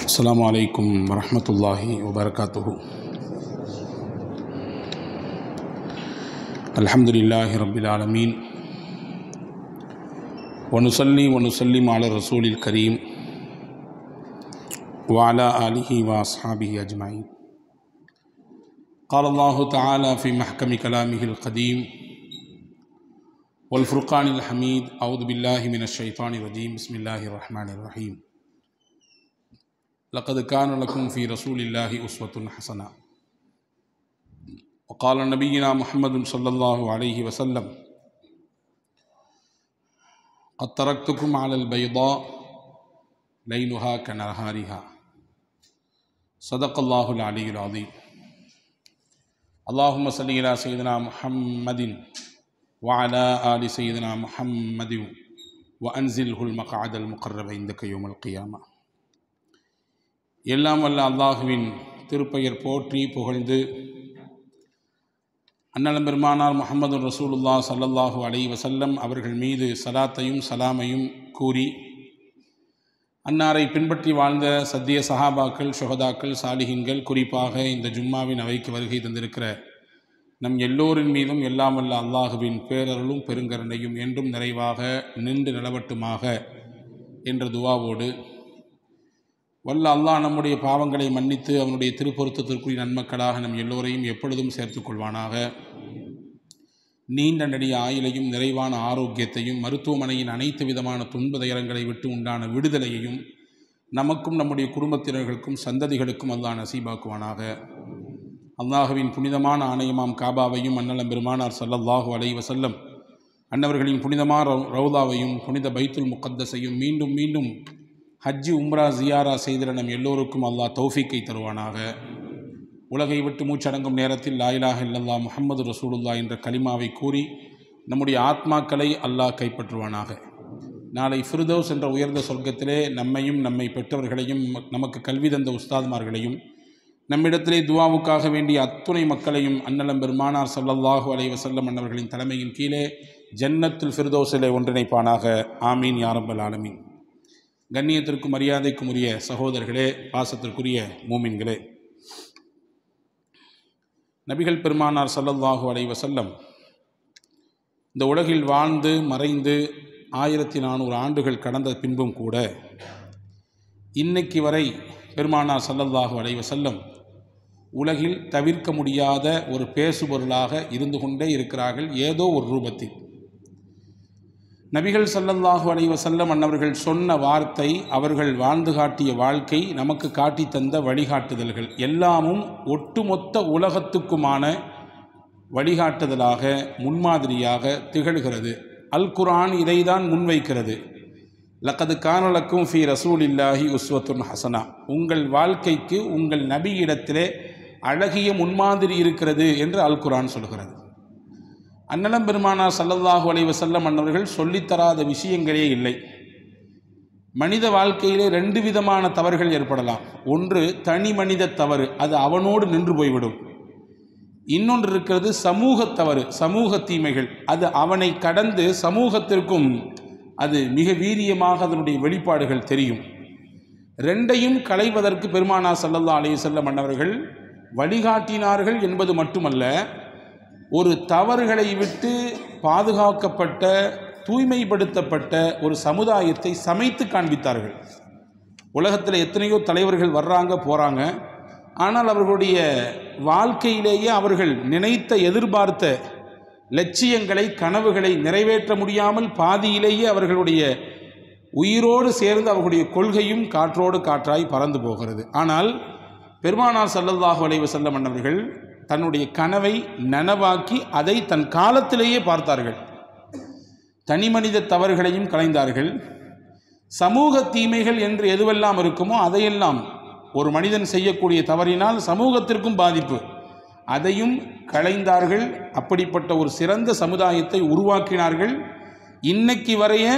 அஸ்ஸலாமு அலைக்கும் வரஹ்மத்துல்லாஹி வபரகாத்துஹு. அல்ஹம்துலில்லாஹி ரப்பில் ஆலமீன் வனுஸல்லி வனுஸல்லிம் அலா ரசூலில் கரீம் வஅலா ஆலிஹி வஅஸ்ஹாபிஹி அஜ்மஈன். قال الله تعالى في محكم كلامه القديم والفرقان الحميد. أعوذ بالله من الشيطان الرجيم. بسم الله الرحمن الرحيم. لقد كان لكم في رسول الله أسوة حسنة. وقال نبينا محمد صلى الله عليه وسلم قد تركتكم على البيضاء ليلها كنهارها. صدق الله العلي العظيم. اللهم صل على سيدنا محمد وعلى آل سيدنا محمد وأنزله المقعد المقرب عندك يوم القيامة. எல்லாம் வல்ல அல்லாஹுவின் திருப்பெயர் போற்றி புகழ்ந்து அன்னலம் பெருமானார் முஹம்மது ரசூலுல்லாஹ் ஸல்லல்லாஹு அலைஹி வஸல்லம் அவர்கள் மீது ஸலாத்தையும் சலாமையும் கூறி அன்னாரை பின்பற்றி வாழ்ந்த சத்திய சஹாபாக்கள், ஷுஹதாக்கள், சாலிஹீன்கள், குறிப்பாக இந்த ஜும்மாவின் அவைக்கு வருகை தந்திருக்கிற நம் எல்லோரின் மீதும் எல்லாம் வல்ல அல்லாஹுவின் பேரருளும் பெருங்கருணையும் என்றும் நிறைவாக நின்று நிலவட்டுமாக என்ற துவாவோடு, வல்ல அல்லாஹ் நம்முடைய பாவங்களை மன்னித்து அவனுடைய திருப்பொருத்தத்திற்குரிய நன்மக்களாக நம் எல்லோரையும் எப்பொழுதும் சேர்த்துக் கொள்வானாக. நீண்ட நெடிய ஆயுளையும் நிறைவான ஆரோக்கியத்தையும் மருத்துவமனையின் அனைத்து விதமான துன்பதையரங்களை விட்டு உண்டான விடுதலையையும் நமக்கும் நம்முடைய குடும்பத்தினர்களுக்கும் சந்ததிகளுக்கும் அல்லாஹ் நசீபாக்குவானாக. அல்லாஹுவின் புனிதமான ஆணையமாம் காபாவையும் அன்னலம் பெருமானார் ஸல்லல்லாஹு அலைஹி வஸல்லம் அன்னவர்களின் புனிதமான ரவுதாவையும் புனித பைத்துல் முகத்தஸையும் மீண்டும் மீண்டும் ஹஜ்ஜு உம்ரா ஜியாரா செய்திட நம் எல்லோருக்கும் அல்லாஹ் தௌஃபீக்கை தருவானாக. உலகை விட்டு மூச்சடங்கும் நேரத்தில் லா இலாஹ இல்லல்லாஹ் முஹம்மது ரசூலுல்லாஹ் என்ற கலிமாவை கூறி நம்முடைய ஆத்மாக்களை அல்லாஹ் கைப்பற்றுவானாக. நாளை ஃபிர்தௌஸ் என்ற உயர்ந்த சொர்க்கத்திலே நம்மையும் நம்மை பெற்றவர்களையும் நமக்கு கல்வி தந்த உஸ்தாத்மார்களையும் நம்மிடத்திலே துவாவுக்காக வேண்டிய அத்துணை மக்களையும் அன்னலம் பெருமானார் ஸல்லல்லாஹு அலைஹி வஸல்லம் அன்னவர்களின் தலைமையின் கீழே ஜன்னத்துல் ஃபிர்தௌஸிலே ஒன்றிணைப்பானாக. ஆமீன் யா ரப்பல் ஆலமீன். கண்ணியத்திற்கும் மரியாதைக்கும் உரிய சகோதரர்களே, பாசத்திற்குரிய மூமின்களே, நபிகள் பெருமானார் ஸல்லல்லாஹு அலைஹி வஸல்லம் இந்த உலகில் வாழ்ந்து மறைந்து 1400 ஆண்டுகள் கடந்த பின்பும் கூட இன்னைக்கு வரை பெருமானார் ஸல்லல்லாஹு அலைஹி வஸல்லம் உலகில் தவிர்க்க முடியாத ஒரு பேசுபொருளாக இருந்து கொண்டே இருக்கிறார்கள். ஏதோ ஒரு ரூபத்தில் நபிகள் ஸல்லல்லாஹு அலைஹி வஸல்லம் அன்னவர்கள் சொன்ன வார்த்தை, அவர்கள் வாழ்ந்து காட்டிய வாழ்க்கை, நமக்கு காட்டி தந்த வழிகாட்டுதல்கள் எல்லாமும் ஒட்டுமொத்த உலகத்துக்குமான வழிகாட்டுதலாக முன்மாதிரியாக திகழ்கிறது. அல் குர்ஆன் இதைதான் முன்வைக்கிறது. லக்கது கான லக்கும் ஃபீ ரசூலில்லாஹி உஸ்வத்துன் ஹஸனா. உங்கள் வாழ்க்கைக்கு உங்கள் நபியிடத்திலே அழகிய முன்மாதிரி இருக்கிறது என்று அல் குர்ஆன் சொல்கிறது. அன்னலம் பெருமானார் ஸல்லல்லாஹு அலைஹி வஸல்லம் அன்னவர்கள் சொல்லித்தராத விஷயங்களே இல்லை. மனித வாழ்க்கையிலே 2 விதமான தவறுகள் ஏற்படலாம். ஒன்று தனி மனித தவறு, அது அவனோடு நின்று போய்விடும். இன்னொன்று இருக்கிறது சமூக தவறு, சமூக தீமைகள், அது அவனை கடந்து சமூகத்திற்கும் அது மிக வீரியமாக அதனுடைய வெளிப்பாடுகள் தெரியும். 2ஐயும் களைவதற்கு பெருமானார் ஸல்லல்லாஹு அலைஹி வஸல்லம் அன்னவர்கள் வழிகாட்டினார்கள் என்பது மட்டுமல்ல, ஒரு தவறுகளை விட்டு பாதுகாக்கப்பட்ட தூய்மைப்படுத்தப்பட்ட ஒரு சமுதாயத்தை சமைத்து காண்பித்தார்கள். உலகத்தில் எத்தனையோ தலைவர்கள் வர்றாங்க போகிறாங்க, ஆனால் அவர்களுடைய வாழ்க்கையிலேயே அவர்கள் நினைத்த எதிர்பார்த்த லட்சியங்களை கனவுகளை நிறைவேற்ற முடியாமல் பாதியிலேயே அவர்களுடைய உயிரோடு சேர்ந்து அவர்களுடைய கொள்கையும் காற்றோடு காற்றாய் பறந்து போகிறது. ஆனால் பெருமானார் ஸல்லல்லாஹு அலைஹி வஸல்லம் அன்னவர்கள் தன்னுடைய கனவை நனவாக்கி அதை தன் காலத்திலேயே பார்த்தார்கள். தனி மனித தவறுகளையும் களைந்தார்கள். சமூக தீமைகள் என்று எதுவெல்லாம் இருக்குமோ அதையெல்லாம், ஒரு மனிதன் செய்யக்கூடிய தவறினால் சமூகத்திற்கும் பாதிப்பு, அதையும் களைந்தார்கள். அப்படிப்பட்ட ஒரு சிறந்த சமுதாயத்தை உருவாக்கினார்கள். இன்னைக்கு வரைய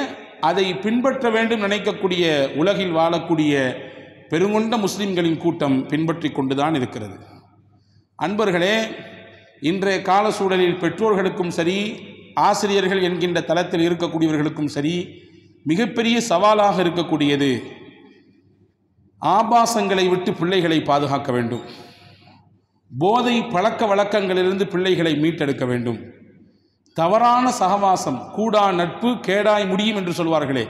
அதை பின்பற்ற வேண்டும் நினைக்கக்கூடிய உலகில் வாழக்கூடிய பெருங்கொண்ட முஸ்லிம்களின் கூட்டம் பின்பற்றி கொண்டுதான் இருக்கிறது. அன்பர்களே, இன்றைய கால சூழலில் பெற்றோர்களுக்கும் சரி, ஆசிரியர்கள் என்கின்ற தளத்தில் இருக்கக்கூடியவர்களுக்கும் சரி, மிகப்பெரிய சவாலாக இருக்கக்கூடியது ஆபாசங்களை விட்டு பிள்ளைகளை பாதுகாக்க வேண்டும். போதை பழக்க வழக்கங்களிலிருந்து பிள்ளைகளை மீட்டெடுக்க வேண்டும். தவறான சகவாசம், கூடா நட்பு கேடாய் முடியும் என்று சொல்வார்களே,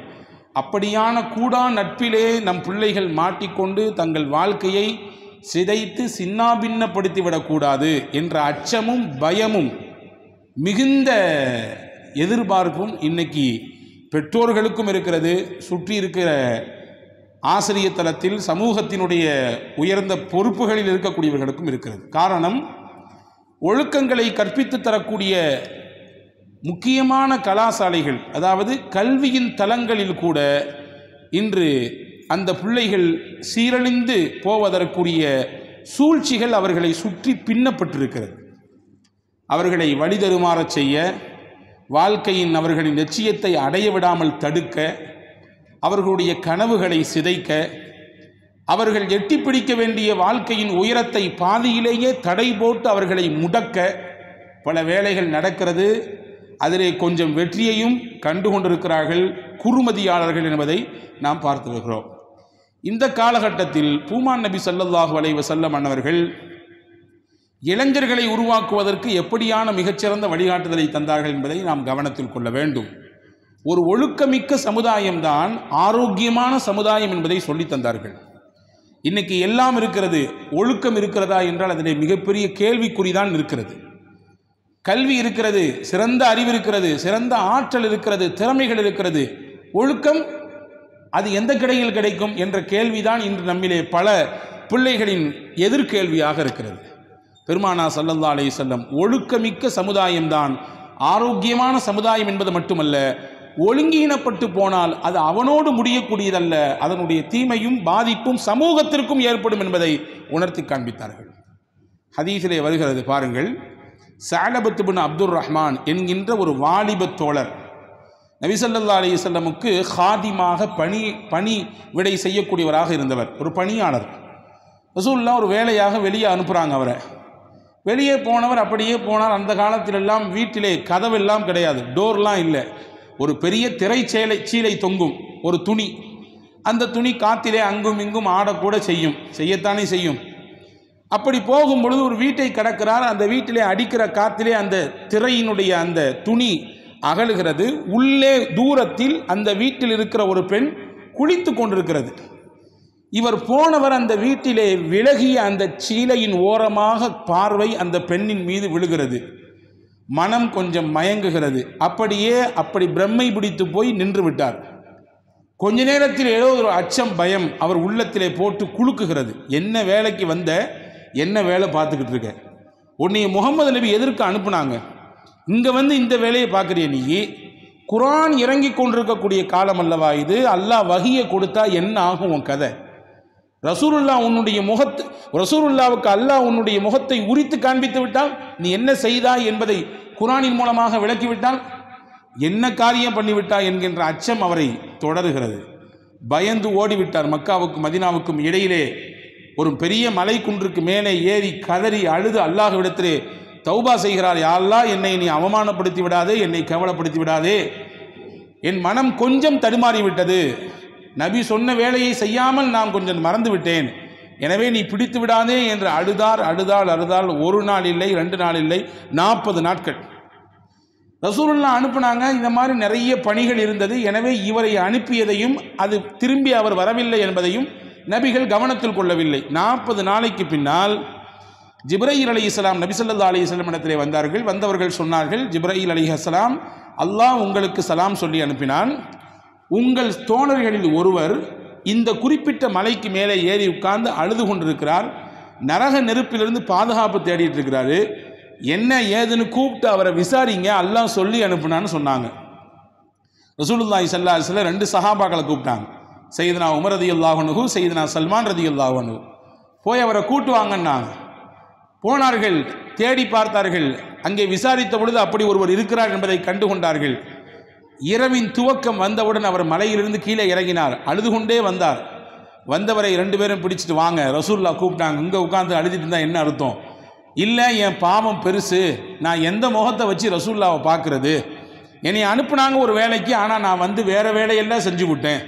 அப்படியான கூடா நட்பிலே நம் பிள்ளைகள் மாட்டிக்கொண்டு தங்கள் வாழ்க்கையை சிதைத்து சின்னாபின்னப்படுத்திவிடக்கூடாது என்ற அச்சமும் பயமும் மிகுந்த எதிர்பார்ப்பும் இன்னைக்கு பெற்றோர்களுக்கும் இருக்கிறது, சுற்றி இருக்கிற ஆசிரியர் தளத்தில் சமூகத்தினுடைய உயர்ந்த பொறுப்புகளில் இருக்கக்கூடியவர்களுக்கும் இருக்கிறது. காரணம், ஒழுக்கங்களை கற்பித்து தரக்கூடிய முக்கியமான கலாசாலைகள், அதாவது கல்வியின் தளங்களில் கூட இன்று அந்த பிள்ளைகள் சீரழிந்து போவதற்குரிய சூழ்ச்சிகள் அவர்களை சுற்றி பின்னப்பட்டிருக்கிறது. அவர்களை வழிதருமாறச் செய்ய, வாழ்க்கையின் அவர்களின் லட்சியத்தை அடைய விடாமல் தடுக்க, அவர்களுடைய கனவுகளை சிதைக்க, அவர்கள் எட்டி பிடிக்க வேண்டிய வாழ்க்கையின் உயரத்தை பாதியிலேயே தடை போட்டு அவர்களை முடக்க பல வேலைகள் நடக்கிறது. அதிலே கொஞ்சம் வெற்றியையும் கண்டு கொண்டிருக்கிறார்கள் குறுமதியாளர்கள் என்பதை நாம் பார்த்து வருகிறோம். இந்த காலகட்டத்தில் பூமான் நபி ஸல்லல்லாஹு அலைஹி வஸல்லம் அன்னவர்கள் இளைஞர்களை உருவாக்குவதற்கு எப்படியான மிகச்சிறந்த வழிகாட்டுதலை தந்தார்கள் என்பதை நாம் கவனத்தில் கொள்ள வேண்டும். ஒரு ஒழுக்கமிக்க சமுதாயம்தான் ஆரோக்கியமான சமுதாயம் என்பதை சொல்லி தந்தார்கள். இன்னைக்கு எல்லாம் இருக்கிறது, ஒழுக்கம் இருக்கிறதா என்றால் அதிலே மிகப்பெரிய கேள்விக்குறிதான் இருக்கிறது. கல்வி இருக்கிறது, சிறந்த அறிவு இருக்கிறது, சிறந்த ஆற்றல் இருக்கிறது, திறமைகள் இருக்கிறது, ஒழுக்கம் அது எந்த கிடையில் கிடைக்கும் என்ற கேள்விதான் இன்று நம்மிலே பல பிள்ளைகளின் எதிர்கேள்வியாக இருக்கிறது. பெருமானா ஸல்லல்லாஹு அலைஹி வஸல்லம் ஒழுக்கமிக்க சமுதாயம்தான் ஆரோக்கியமான சமுதாயம் என்பது மட்டுமல்ல, ஒழுங்கீனப்பட்டு போனால் அது அவனோடு முடியக்கூடியதல்ல, அதனுடைய தீமையும் பாதிப்பும் சமூகத்திற்கும் ஏற்படும் என்பதை உணர்த்தி காண்பித்தார்கள். ஹதீஸிலே வருகிறது பாருங்கள், ஸஅலபத் இப்னு அப்துர் ரஹ்மான் என்கின்ற ஒரு வாலிப தோழர் நபி ஸல்லல்லாஹு அலைஹி வஸல்லமுக்கு ஹாதிமாக பணி விடை செய்யக்கூடியவராக இருந்தவர், ஒரு பணியாளர். ரசூலுல்லாஹ் ஒரு வேலையாக வெளியே அனுப்புகிறாங்க. அவரை வெளியே போனவர் அப்படியே போனார். அந்த காலத்திலெல்லாம் வீட்டிலே கதவெல்லாம் கிடையாது, டோர்லாம் இல்லை. ஒரு பெரிய சீலை தொங்கும், ஒரு துணி. அந்த துணி காத்திலே அங்கும் இங்கும் ஆடக்கூட செய்யத்தானே செய்யும். அப்படி போகும் பொழுது ஒரு வீட்டை கடக்கிறார். அந்த வீட்டிலே அடிக்கிற காத்திலே அந்த திரையினுடைய அந்த துணி அகலுகிறது. உள்ளே தூரத்தில் அந்த வீட்டில் இருக்கிற ஒரு பெண் குளித்து கொண்டிருக்கிறது. இவர் போனவர் அந்த வீட்டிலே விலகிய அந்த சீலையின் ஓரமாக பார்வை அந்த பெண்ணின் மீது விழுகிறது. மனம் கொஞ்சம் மயங்குகிறது. அப்படி பிரம்மை பிடித்து போய் நின்று விட்டார். கொஞ்ச நேரத்தில் ஏதோ ஒரு அச்சம், பயம் அவர் உள்ளத்திலே போட்டு குலுக்குகிறது. என்ன வேலைக்கு வந்த, என்ன வேலை பார்த்துக்கிட்டு இருக்க? உன்னை முகமது நபி எதற்கு அனுப்புனாங்க? இங்கே வந்து இந்த வேலையை பார்க்குறிய நீ? குர்ஆன் இறங்கி கொண்டிருக்கக்கூடிய காலம் அல்லவா இது? அல்லாஹ் வஹியை கொடுத்தா என்ன ஆகும் உன் கதை? ரசூலுல்லாவுக்கு அல்லாஹ் உன்னுடைய முகத்தை உரித்து காண்பித்து விட்டால் நீ என்ன செய்தாய் என்பதை குர்ஆனின் மூலமாக விளக்கிவிட்டால் என்ன காரியம் பண்ணிவிட்டாய் என்கின்ற அச்சம் அவரை தொடருகிறது. பயந்து ஓடிவிட்டார். மக்காவுக்கும் மதீனாவுக்கும் இடையிலே ஒரு பெரிய மலை குன்றுக்கு மேலே ஏறி கதறி அழுது அல்லாஹ்விடத்திலே தௌபா செய்கிறார். யா அல்லாஹ், என்னை நீ அவமானப்படுத்தி விடாதே, என்னை கேவலப்படுத்தி விடாதே. என் மனம் கொஞ்சம் தடுமாறிவிட்டது. நபி சொன்ன வேலையை செய்யாமல் நான் கொஞ்சம் மறந்து விட்டேன். எனவே நீ பிடித்து விடாதே என்று அழுதால் ஒரு நாள் இல்லை, 2 நாள் இல்லை, 40 நாட்கள். ரசூலுல்லாஹ் அனுப்புனாங்க. இந்த மாதிரி நிறைய பணிகள் இருந்தது. எனவே இவரை அனுப்பியதையும் அது திரும்பி அவர் வரவில்லை என்பதையும் நபிகள் கவனத்தில் கொள்ளவில்லை. 40 நாளைக்கு பின்னால் ஜிப்ரீல் அலைஹிஸ்ஸலாம் நபி ஸல்லல்லாஹு அலைஹி வஸல்லம் இடத்திலே வந்தார்கள். வந்தவர்கள் சொன்னார்கள், ஜிப்ரீல் அலைஹிஸ்ஸலாம், அல்லாஹ் உங்களுக்கு சலாம் சொல்லி அனுப்பினான். உங்கள் தோழர்களில் ஒருவர் இந்த குறிப்பிட்ட மலைக்கு மேலே ஏறி உட்கார்ந்து அழுது கொண்டிருக்கிறார். நரக நெருப்பிலிருந்து பாதுகாப்பு தேடிட்டு இருக்கிறாரு. என்ன ஏதுன்னு கூப்பிட்டு அவரை விசாரிங்க, அல்லாஹ் சொல்லி அனுப்புனான்னு சொன்னாங்க. ரசூலுல்லாஹி ஸல்லல்லாஹு அலைஹி வஸல்லம் 2 சஹாபாக்களை கூப்பிட்டாங்க. சையதுனா உமர் ரலியல்லாஹு அன்ஹு, சையதுனா சல்மான் ரலியல்லாஹு அன்ஹு. போய் அவரை கூட்டுவாங்கன்னாங்க. போனார்கள், தேடி பார்த்தார்கள். அங்கே விசாரித்த பொழுது அப்படி ஒருவர் இருக்கிறார் என்பதை கண்டு கொண்டார்கள். இரவின் துவக்கம் வந்தவுடன் அவர் மலையிலிருந்து கீழே இறங்கினார். அழுது கொண்டே வந்தார். வந்தவரை 2 பேரும் பிடிச்சிட்டு வாங்க, ரசூலுல்லாஹ் கூப்பிட்டாங்க. இங்கே உட்காந்து அழுதிட்டு இருந்தால் என்ன அர்த்தம்? இல்லை, என் பாவம் பெருசு, நான் எந்த முகத்தை வச்சு ரசூலுல்லாவை பார்க்குறது? என்னை அனுப்புனாங்க ஒரு வேலைக்கு, ஆனால் நான் வந்து வேறு வேலையெல்லாம் செஞ்சு விட்டேன்.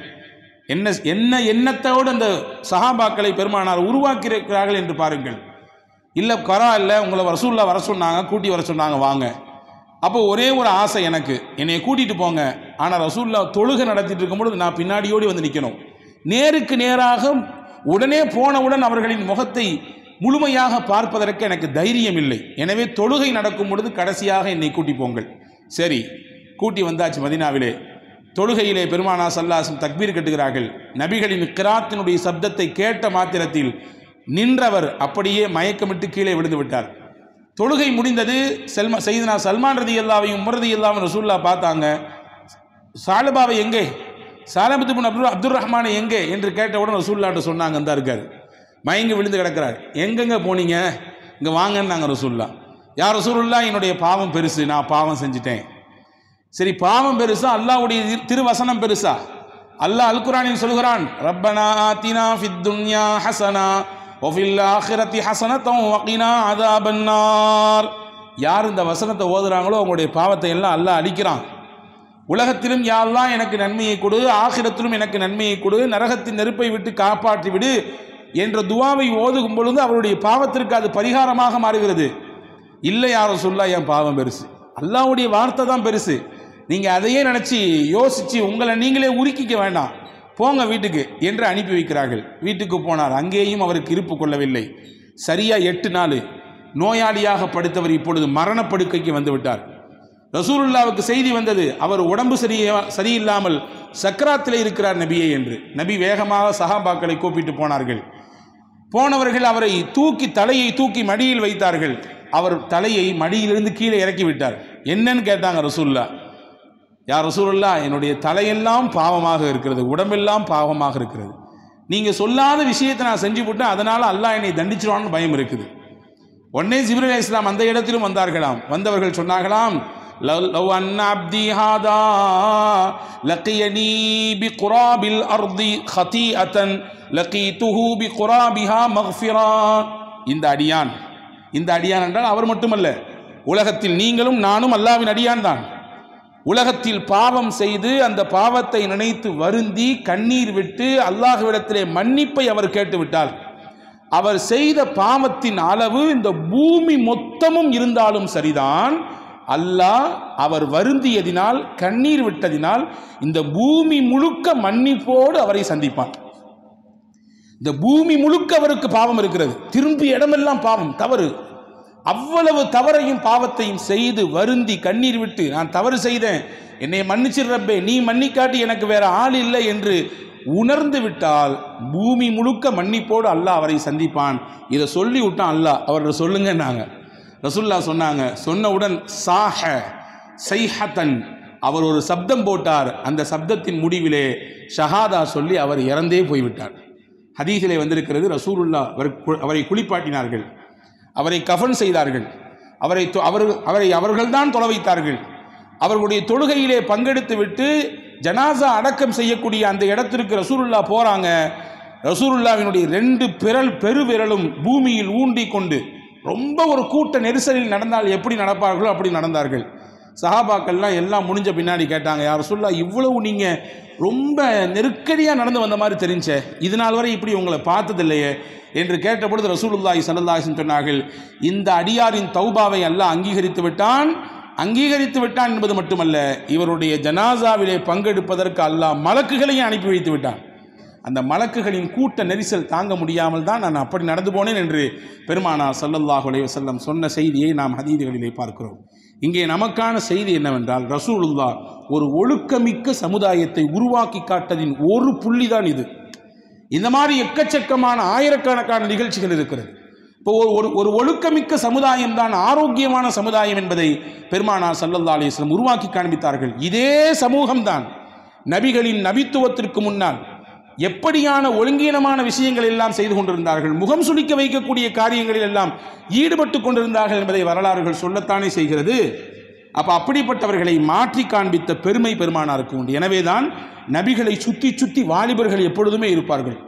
என்ன என்ன எண்ணத்தோடு அந்த சஹாபாக்களை பெருமானார் உருவாக்கியிருக்கிறார்கள் என்று பாருங்கள். இல்லை கரா இல்லை, உங்களை ரசூலுல்லாஹ் வர சொன்னாங்க, கூட்டி வர சொன்னாங்க, வாங்க. அப்போ ஒரே ஒரு ஆசை எனக்கு, என்னை கூட்டிகிட்டு போங்க. ஆனால் ரசூலுல்லாஹ் தொழுகை நடத்திட்டு இருக்கும்பொழுது நான் பின்னாடியோடி வந்து நிற்கணும். நேருக்கு நேராக உடனே போனவுடன் அவர்களின் முகத்தை முழுமையாக பார்ப்பதற்கு எனக்கு தைரியம் இல்லை. எனவே தொழுகை நடக்கும் பொழுது கடைசியாக என்னை கூட்டி போங்கள். சரி, கூட்டி வந்தாச்சு. மதீனாவிலே தொழுகையிலே பெருமானா ஸல்லல்லாஹு தக்பீர் கட்டுகிறார்கள். நபிகளின் கிராத்தினுடைய சப்தத்தை கேட்ட மாத்திரத்தில் நின்றவர் அப்படியே மயக்கமிட்டு கீழே விழுந்து விட்டார். தொழுகை முடிந்தது. சையதுனா சல்மான் ரலியல்லாஹு உமர் ரலியல்லாஹு ரசூலுல்லாஹ் பார்த்தாங்க. சாலபாவை எங்கே, சாலபத் இப்னு அப்துர் ரஹ்மானை எங்கே என்று கேட்டவுடன் ரசூலுல்லாஹ் சொன்னாங்க, தான் இருக்காரு, மயங்கி விழுந்து கிடக்கிறார். எங்கெங்க போனீங்க, இங்கே வாங்கன்னாங்க ரசூலுல்லாஹ். யா ரசூலுல்லாஹ், என்னுடைய பாவம் பெருசு, நான் பாவம் செஞ்சிட்டேன். சரி, பாவம் பெருசா அல்லாஹ்வுடைய திருவசனம் பெருசா? அல்லாஹ் அல் குர்ஆனில் சொல்கிறான், ரப்பனா ஆத்தினா ஃபித் துன்யா ஹஸனா வ ஃபில் ஆখিরাতি ஹஸனத்தன் வ கினா அஸாபன்னார். யார் இந்த வசனத்தை ஓதுறாங்களோ அவங்களுடைய பாவத்தை எல்லாம் அல்லாஹ் அழிக்கிறான். உலகத்திலும் யா அல்லாஹ் எனக்கு நன்மையை கொடு, ஆখিরাத்திலும் எனக்கு நன்மையை கொடு, நரகத்தின் நெருப்பை விட்டு காப்பாற்றி விடு என்ற துஆவை ஓதுகும் பொழுது அவருடைய பாவத்திற்கு அது பரிகாரமாக மாறுகிறது. இல்லை யா ரசூலுல்லாஹ், என் பாவம் பெருசு, அல்லாஹ்வுடைய வார்த்தை தான் பெருசு, நீங்கள் அதையே நினச்சி யோசித்து உங்களை நீங்களே உருக்கிக்க வேண்டாம், போங்க வீட்டுக்கு என்று அனுப்பி வைக்கிறார்கள். வீட்டுக்கு போனார். அங்கேயும் அவருக்கு இருப்பு கொள்ளவில்லை. சரியா 8 நாள் நோயாளியாக படுத்தவர் இப்பொழுது மரணப்படுக்கைக்கு வந்து விட்டார். ரசூலுல்லாவுக்கு செய்தி வந்தது, அவர் உடம்பு சரியில்லாமல் சக்கராத்தில் இருக்கிறார் நபியே என்று. நபி வேகமாக சஹாபாக்களை கூப்பிட்டு போனார்கள். போனவர்கள் அவரை தலையை தூக்கி மடியில் வைத்தார்கள். அவர் தலையை மடியிலிருந்து கீழே இறக்கி விட்டார். என்னன்னு கேட்டாங்க ரசூலுல்லாஹ். யா ரசூலுல்லாஹ், என்னுடைய தலையெல்லாம் பாவமாக இருக்கிறது, உடம்பெல்லாம் பாவமாக இருக்கிறது, நீங்கள் சொல்லாத விஷயத்தை நான் செஞ்சு விட்டேன், அதனால் அல்லாஹ் என்னை தண்டிச்சிருவான்னு பயம் இருக்குது. உடனே ஜிப்ரீல் அலைஹிஸ்ஸலாம் அந்த இடத்திலும் வந்தார்களாம். வந்தவர்கள் சொன்னார்களாம், லவ் அன்ன அப்தி ஹாதா லகியனி பிகுராபில் அர்தி ஹதீஅத்தன் லகீதுஹு பிகுராபிஹா மக்ஃபிரா. இந்த அடியான் என்றால் அவர் மட்டுமல்ல, உலகத்தில் நீங்களும் நானும் அல்லாஹ்வின் அடியான் தான். உலகத்தில் பாவம் செய்து அந்த பாவத்தை நினைத்து வருந்தி கண்ணீர் விட்டு அல்லாஹ்விடத்திலே மன்னிப்பை அவர் கேட்டுவிட்டால், அவர் செய்த பாவத்தின் அளவு இந்த பூமி மொத்தமும் இருந்தாலும் சரிதான், அல்லாஹ் அவர் வருந்தியதினால் கண்ணீர் விட்டதினால் இந்த பூமி முழுக்க மன்னிப்போடு அவரை சந்திப்பான். இந்த பூமி முழுக்க அவருக்கு பாவம் இருக்கிறது, திரும்பிய இடமெல்லாம் பாவம், தவறு. அவ்வளவு தவறையும் பாவத்தையும் செய்து வருந்தி கண்ணீர் விட்டு, நான் தவறு செய்தேன், என்னை மன்னிச்சிரு ரப்பே, நீ மன்னிக்காட்டி எனக்கு வேற ஆள் இல்லை என்று உணர்ந்து விட்டால் பூமி முழுக்க மன்னிப்போடு அல்லாஹ் அவரை சந்திப்பான். இதை சொல்லி விட்டான் அல்லாஹ். அவர் சொல்லுங்கன்னாங்க. ரசூலுல்லாஹ் சொன்னாங்க. சொன்னவுடன் சாஹ சைஹத்தன், அவர் ஒரு சப்தம் போட்டார். அந்த சப்தத்தின் முடிவிலே ஷஹாதா சொல்லி அவர் இறந்தே போய்விட்டார். ஹதீஸிலே வந்திருக்கிறது, ரசூலுல்லாஹ் அவரை குளிப்பாட்டினார்கள், அவரை கஃன் செய்தார்கள், அவர்கள்தான் தொலை வைத்தார்கள். அவர்களுடைய தொழுகையிலே பங்கெடுத்து விட்டு ஜனாசா அடக்கம் செய்யக்கூடிய அந்த இடத்திற்கு ரசூலுல்லாஹ் போறாங்க. ரசூலுல்லாஹ்வினுடைய 2 பெருவிரலும் பூமியில் ஊண்டி கொண்டு ரொம்ப ஒரு கூட்ட நெரிசலில் நடந்தால் எப்படி நடப்பார்களோ அப்படி நடந்தார்கள். சஹாபாக்கள்லாம் எல்லாம் முடிஞ்ச பின்னாடி கேட்டாங்க, யா ரசூலுல்லாஹ், இவ்வளவு நீங்கள் ரொம்ப நெருக்கடியாக நடந்து வந்த மாதிரி தெரிஞ்சே, இது நாள் வரை இப்படி உங்களை பார்த்ததில்லையே என்று கேட்டபொழுது ரசூலுல்லாஹி ஸல்லல்லாஹு அலைஹி வஸல்லம் சொன்னார்கள், இந்த அடியாரின் தௌபாவை அல்லாஹ் அங்கீகரித்து விட்டான் என்பது மட்டுமல்ல, இவருடைய ஜனாசாவிலே பங்கெடுப்பதற்கு அல்லாஹ் மலக்குகளையும் அனுப்பி வைத்து விட்டான். அந்த மலக்குகளின் கூட்ட நெரிசல் தாங்க முடியாமல் தான் நான் அப்படி நடந்து போனேன் என்று பெருமானார் ஸல்லல்லாஹு அலைஹி வஸல்லம் சொன்ன செய்தியை நாம் ஹதீதுகளிலே பார்க்கிறோம். இங்கே நமக்கான செய்தி என்னவென்றால், ரசூலுல்லாஹ் ஒரு ஒழுக்கமிக்க சமுதாயத்தை உருவாக்கி காட்டதின் ஒரு புள்ளி தான் இது. இந்த மாதிரி எக்கச்சக்கமான ஆயிரக்கணக்கான நிகழ்ச்சிகள் இருக்கிறது. இப்போ ஒரு ஒழுக்கமிக்க சமுதாயம் தான் ஆரோக்கியமான சமுதாயம் என்பதை பெருமானார் ஸல்லல்லாஹு அலைஹி வஸல்லம் உருவாக்கி காண்பித்தார்கள். இதே சமூகம்தான் நபிகளின் நபித்துவத்திற்கு முன்னால் எப்படியான ஒழுங்கீனமான விஷயங்கள் எல்லாம் செய்து கொண்டிருந்தார்கள், முகம் சுளிக்க வைக்கக்கூடிய காரியங்களில் எல்லாம் ஈடுபட்டு கொண்டிருந்தார்கள் என்பதை வரலாறுகள் சொல்லத்தானே செய்கிறது. அப்படிப்பட்டவர்களை மாற்றி காண்பித்த பெருமை பெருமானாருக்கு உண்டு. எனவேதான் நபிகளை சுற்றி சுற்றி வாலிபர்கள் எப்பொழுதுமே இருப்பார்கள்.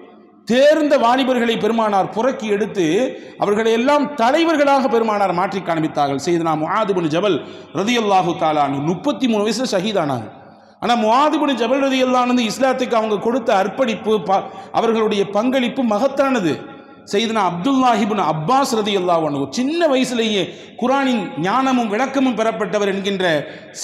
தேர்ந்த வாலிபர்களை பெருமானார் புறக்கி எடுத்து அவர்களை எல்லாம் தலைவர்களாக பெருமானார் மாற்றி காண்பித்தார்கள். சையதுனா முஆத் இப்னு ஜபல் ரலியல்லாஹு தஆலா 33 வயசுல ஷஹீதானாங்க. ஆனால் முஆத் இப்னு ஜபல் ரலியல்லாஹு அன்ஹு இஸ்லாத்துக்கு அவங்க கொடுத்த அர்ப்பணிப்பு, அவர்களுடைய பங்களிப்பு மகத்தானது. சையதுனா அப்துல்லாஹ் இப்னு அப்பாஸ் ரலியல்லாஹு அன்ஹு சின்ன வயசிலேயே குர்ஆனின் ஞானமும் விளக்கமும் பெறப்பட்டவர் என்கின்ற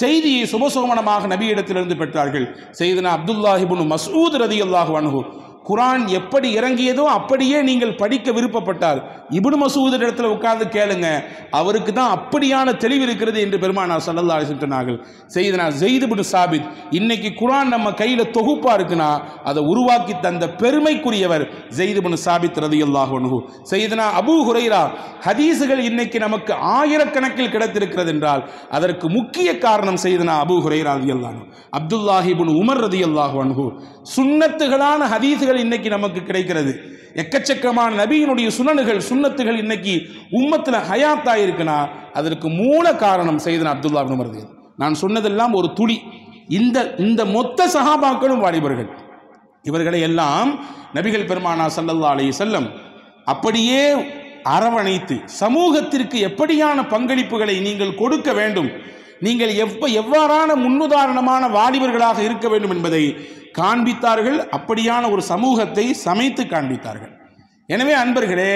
செய்தியை சுபசோமனமாக நபியிடத்திலிருந்து பெற்றார்கள். சையதுனா அப்துல்லாஹ் இப்னு மஸ்ஊத் ரலியல்லாஹு அன்ஹு குர்ஆன் எப்படி இறங்கியதோ அப்படியே நீங்கள் படிக்க விருப்பப்பட்டார். இப்னு மஸ்ஊத் இடத்துல உட்கார்ந்து கேளுங்க, அவருக்கு தான் அப்படியான தெளிவு இருக்கிறது என்று பெருமானார் ஸல்லல்லாஹு அலைஹி வஸல்லம் சொன்னார்கள். சையதுனா ஸைத் இப்னு சாபித், இன்னைக்கு குர்ஆன் நம்ம கையில் தொகுப்பா இருக்குன்னா அதை உருவாக்கி தந்த பெருமைக்குரியவர் ஸைத் இப்னு சாபித் ரலியல்லாஹு அன்ஹு. சையதுனா அபூ ஹுரைரா, ஹதீஸுகள் இன்னைக்கு நமக்கு ஆயிரக்கணக்கில் கிடைத்திருக்கிறது என்றால் அதற்கு முக்கிய காரணம் சையதுனா அபூ ஹுரைரா ரலியல்லாஹு அன்ஹு. அப்துல்லாஹ் இப்னு உமர் ரலியல்லாஹு அன்ஹு. சுன்னத்துகளான ஹதீஸுகள் இன்னைக்கு நமக்கு கிடைக்கிறது. எக்கச்சக்கமான நபியினுடைய சுன்னத்துகள் இன்னைக்கு உம்மத்துல ஹயாத்தா இருக்குன்னா அதற்கு மூல காரணம் சையதுனா அப்துல்லாஹ் இப்னு உமர். நான் சொன்னதெல்லாம் ஒரு துளி. இந்த மொத்த சஹாபாக்களும் வாலிபர்கள். இவர்களை எல்லாம் நபிகள் பெருமானார் ஸல்லல்லாஹு அலைஹி வஸல்லம் அப்படியே அரவணைத்து சமூகத்திற்கு எப்படியான பங்களிப்புகளை நீங்கள் கொடுக்க வேண்டும், நீங்கள் எவ்வாறான முன்னுதாரணமான வாலிபர்களாக இருக்க வேண்டும் என்பதை காண்பித்தார்கள். அப்படியான ஒரு சமூகத்தை சமைத்து காண்பித்தார்கள். எனவே அன்பர்களே,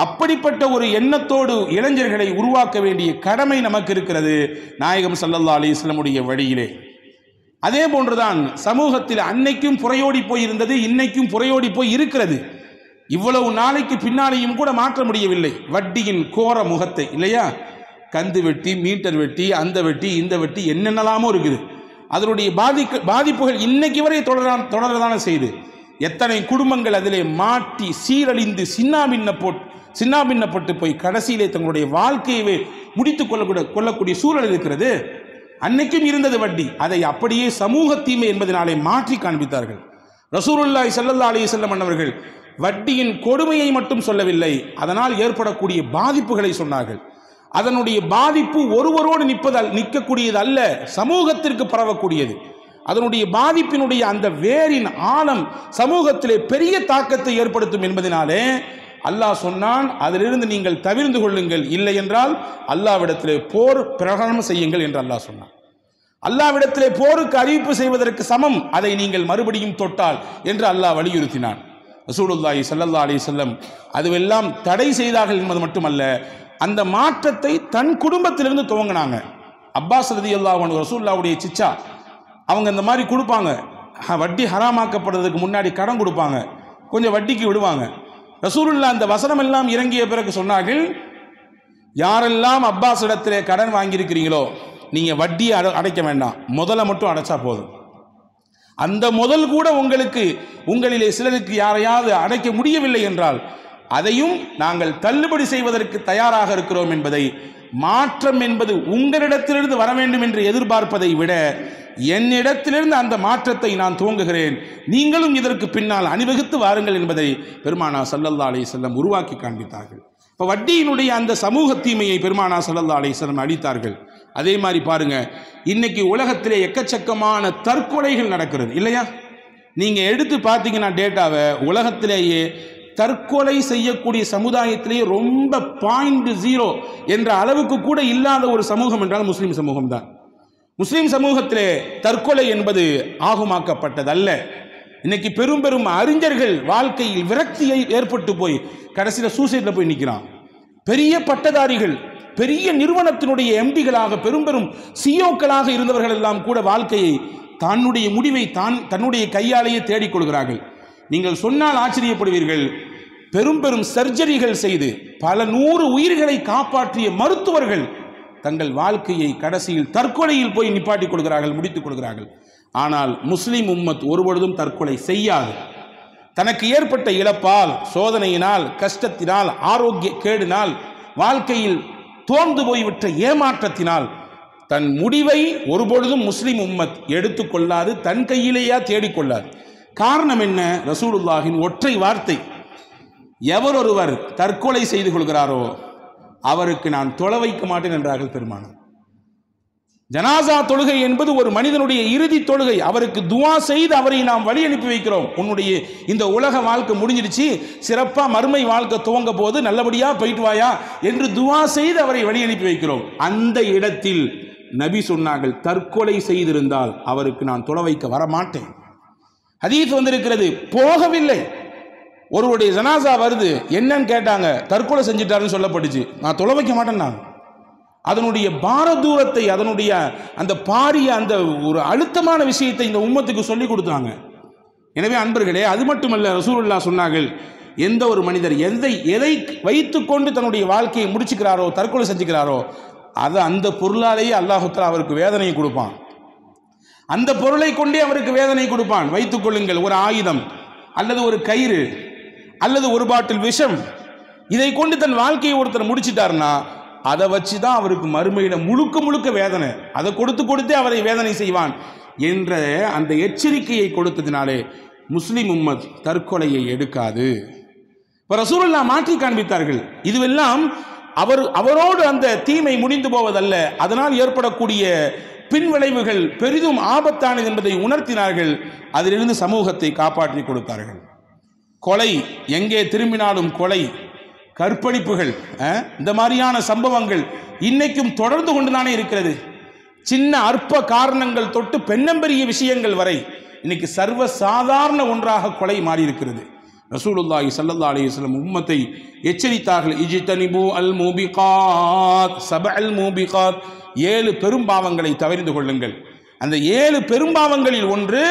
அப்படிப்பட்ட ஒரு எண்ணத்தோடு இளைஞர்களை உருவாக்க வேண்டிய கடமை நமக்கு இருக்கிறது நாயகம் ஸல்லல்லாஹு அலைஹி வஸல்லமுடைய வழியிலே. அதே போன்றுதான் சமூகத்தில் அன்னைக்கும் புறையோடி போய் இருந்தது, இன்னைக்கும் புறையோடி போய் இருக்கிறது. இவ்வளவு நாளைக்கு பின்னாலேயும் கூட மாற்ற முடியவில்லை வட்டியின் கோர முகத்தை, இல்லையா? கந்து வெட்டி, மீட்டர் வெட்டி, அந்த வெட்டி, இந்த வெட்டி, என்னென்னலாமோ இருக்குது. அதனுடைய பாதிப்புகள் இன்னைக்கு வரை தொடரதான செய்து எத்தனை குடும்பங்கள் அதிலே மாட்டி சீரழிந்து சின்னாபின்னப்பட்டு போய் கடைசியிலே தங்களுடைய வாழ்க்கையவே முடித்துக் கொள்ளக்கூடிய சூழல் இருக்கிறது. அன்னைக்கும் இருந்தது வட்டி. அதை அப்படியே சமூக தீமை என்பதனாலே மாற்றி காண்பித்தார்கள். ரசூலுல்லாஹி ஸல்லல்லாஹு அலைஹி வஸல்லம் அவர்கள் வட்டியின் கொடுமையை மட்டும் சொல்லவில்லை, அதனால் ஏற்படக்கூடிய பாதிப்புகளை சொன்னார்கள். அதனுடைய பாதிப்பு ஒருவரோடு நிற்கக்கூடியது அல்ல, சமூகத்திற்கு பரவக்கூடியது. அதனுடைய பாதிப்பினுடைய அந்த வேரின் ஆழம் சமூகத்திலே பெரிய தாக்கத்தை ஏற்படுத்தும் என்பதனாலே அல்லாஹ் சொன்னான், அதிலிருந்து நீங்கள் தவிர்ந்து கொள்ளுங்கள், இல்லை என்றால் அல்லாஹ்விடத்திலே போர் பிரகடனம் செய்யுங்கள் என்று அல்லாஹ் சொன்னான். அல்லாஹ்விடத்திலே போருக்கு அறிவிப்பு செய்வதற்கு சமம் அதை நீங்கள் மறுபடியும் தொட்டால் என்று அல்லாஹ் வலியுறுத்தினான். ரசூலுல்லாஹி ஸல்லல்லாஹு அலைஹி வஸல்லம் அதுவெல்லாம் தடை செய்தார்கள் என்பது மட்டுமல்ல, அந்த மாற்றத்தை தன் குடும்பத்திலிருந்து துவங்கினாங்க. அப்பாஸ் ரலியல்லாஹு அன்ஹு ரசூலுல்லாஹ்வுடைய சிச்சா, அவங்க இந்த மாதிரி கொடுப்பாங்க. வட்டி ஹராமாக்கப்படுறதுக்கு முன்னாடி கடன் கொடுப்பாங்க, கொஞ்சம் வட்டிக்கு விடுவாங்க. ரசூலுல்லாஹ் அந்த வசனம் எல்லாம் இறங்கிய பிறகு சொன்னார்கள், யாரெல்லாம் அப்பாஸ் இடத்திலே கடன் வாங்கியிருக்கிறீங்களோ நீங்க வட்டியை அடைக்க வேண்டாம், முதல்ல மட்டும் அடைச்சா போதும். அந்த முதல் கூட உங்களிலே சிலருக்கு யாரையாவது அடைக்க முடியவில்லை என்றால் அதையும் நாங்கள் தள்ளுபடி செய்வதற்கு தயாராக இருக்கிறோம் என்பதை, மாற்றம் என்பது உங்களிடத்திலிருந்து வர வேண்டும் என்று எதிர்பார்ப்பதை விட என்னிடத்திலிருந்து அந்த மாற்றத்தை நான் துவங்குகிறேன், நீங்களும் இதற்கு பின்னால் அணிவகுத்து வாருங்கள் என்பதை பெருமானார் ஸல்லல்லாஹு அலைஹி வஸல்லம் உருவாக்கி காண்பித்தார்கள். இப்போ வட்டியினுடைய அந்த சமூக தீமையை பெருமானார் ஸல்லல்லாஹு அலைஹி வஸல்லம் அழித்தார்கள். அதே மாதிரி பாருங்க, இன்னைக்கு உலகத்திலே எக்கச்சக்கமான தற்கொலைகள் நடக்கிறது, இல்லையா? நீங்க எடுத்து பார்த்தீங்கன்னா டேட்டாவை, உலகத்திலேயே தற்கொலை செய்யக்கூடிய சமுதாயத்திலேயே ரொம்ப 0.0 என்ற அளவுக்கு கூட இல்லாத ஒரு சமூகம் என்றால் முஸ்லிம் சமூகம் தான். முஸ்லிம் சமூகத்திலே தற்கொலை என்பது ஆகுமாக்கப்பட்டதல்ல. இன்னைக்கு பெரும் பெரும் அறிஞர்கள் வாழ்க்கையில் விரக்தியை ஏற்பட்டு போய் கடைசியில் சூசைட்ல போய் நிற்கிறான். பெரிய பட்டதாரிகள், பெரிய நிறுவனத்தினுடைய எம்பிகளாக, பெரும் பெரும் சிஓக்களாக இருந்தவர்கள் எல்லாம் கூட வாழ்க்கையை, தன்னுடைய முடிவை தன்னுடைய கையாலேயே தேடிக்கொள்கிறார்கள். நீங்கள் சொன்னால் ஆச்சரியப்படுவீர்கள், பெரும் பெரும் சர்ஜரிகள் செய்து பல 100 உயிர்களை காப்பாற்றிய மருத்துவர்கள் தங்கள் வாழ்க்கையை கடைசியில் தற்கொலையில் போய் நிப்பாட்டிக் கொள்கிறார்கள், முடித்துக் கொள்கிறார்கள். ஆனால் முஸ்லிம் உம்மத் ஒருபொழுதும் தற்கொலை செய்யாது. தனக்கு ஏற்பட்ட இழப்பால், சோதனையினால், கஷ்டத்தினால், ஆரோக்கிய கேடினால், வாழ்க்கையில் தோர்ந்து போய்விட்ட ஏமாற்றத்தினால் தன் முடிவை ஒருபொழுதும் முஸ்லிம் உம்மத் எடுத்துக்கொள்ளாது, தன் கையிலேயா தேடிக்கொள்ளாது. காரணம் என்ன? ரசூலுல்லாஹின் ஒற்றை வார்த்தை, எவரொருவர் தற்கொலை செய்து கொள்கிறாரோ அவருக்கு நான் தொலை வைக்க மாட்டேன் என்றார்கள் பெருமானார். ஜனாசா தொழுகை என்பது ஒரு மனிதனுடைய இறுதி தொழுகை. அவருக்கு துவா செய்து அவரை நாம் வழி அனுப்பி வைக்கிறோம். உன்னுடைய இந்த உலக வாழ்க்கை முடிஞ்சிருச்சு, சிறப்பா மறுமை வாழ்க்கை துவங்க போது நல்லபடியா போயிட்டு வாயா என்று துவா செய்து அவரை வழி அனுப்பி வைக்கிறோம். அந்த இடத்தில் நபி சொன்னார்கள், தற்கொலை செய்திருந்தால் அவருக்கு நான் தொலை வைக்க வரமாட்டேன். ஹதீஸ் வந்திருக்கிறது, போகவில்லை. ஒருவருடைய ஜனாசா வருது, என்னன்னு கேட்டாங்க, தற்கொலை செஞ்சிட்டாருன்னு சொல்லப்பட்டுச்சு. நான் தொலை வைக்க மாட்டேன். நான் அதனுடைய பாரதூரத்தை, அதனுடைய அந்த பாரிய அந்த ஒரு அழுத்தமான விஷயத்தை இந்த உம்மத்துக்கு சொல்லி கொடுத்தாங்க. எனவே அன்பர்களே, அது மட்டுமல்ல, ரசூலுல்லாஹ் சொன்னார்கள், எந்த ஒரு மனிதர் எதை வைத்துக்கொண்டு தன்னுடைய வாழ்க்கையை முடிச்சுக்கிறாரோ, தற்கொலை செஞ்சுக்கிறாரோ, அது அந்த பொருளாலேயே அல்லாஹ் தஆலா அவருக்கு வேதனையை கொடுப்பான். அந்த பொருளை கொண்டே அவருக்கு வேதனை கொடுப்பான். வைத்துக் கொள்ளுங்கள், ஒரு ஆயுதம் அல்லது ஒரு கயிறு அல்லது ஒரு பாட்டில் விஷம், இதை கொண்டு தன் வாழ்க்கையை ஒருத்தர் முடிச்சிட்டார்னா அதை வச்சு தான் அவருக்கு மறுமையில முழுக்க முழுக்க வேதனை, அதை கொடுத்தே அவரை வேதனை செய்வான் என்ற அந்த எச்சரிக்கையை கொடுத்ததினாலே முஸ்லிம் உம்மத் தற்கொலையை எடுக்காது. இப்போ ரசூலுல்லாஹ் மாற்றி காண்பித்தார்கள். இதுவெல்லாம் அவரோடு அந்த தீமை முடிந்து போவதல்ல, அதனால் ஏற்படக்கூடிய பின்விளைவுகள் பெரிதும் ஆபத்தானது என்பதை உணர்த்தினார்கள். அதிலிருந்து சமூகத்தை காப்பாற்றி கொடுத்தார்கள். கொலை, எங்கே திரும்பினாலும் கொலை, கற்பழிப்புகள், இந்த மாதிரியான சம்பவங்கள் இன்னைக்கும் தொடர்ந்து கொண்டுதானே இருக்கிறது. சின்ன அற்ப காரணங்கள் தொட்டு பெண்ணம்பெரிய விஷயங்கள் வரை இன்னைக்கு சர்வ சாதாரண ஒன்றாக கொலை மாறி இருக்கிறது. ரசூலுல்லாஹி ஸல்லல்லாஹு அலைஹி வஸல்லம் உம்மத்தை எச்சரித்தார்கள், இஜ்தனிபு அல் மூபிகாத், சபஅல் மூபிகாத், 7 பெரும்பாவங்களை தவிர்த்து கொள்ளுங்கள். அந்த 7 பெரும்பாவங்களில் ஒன்று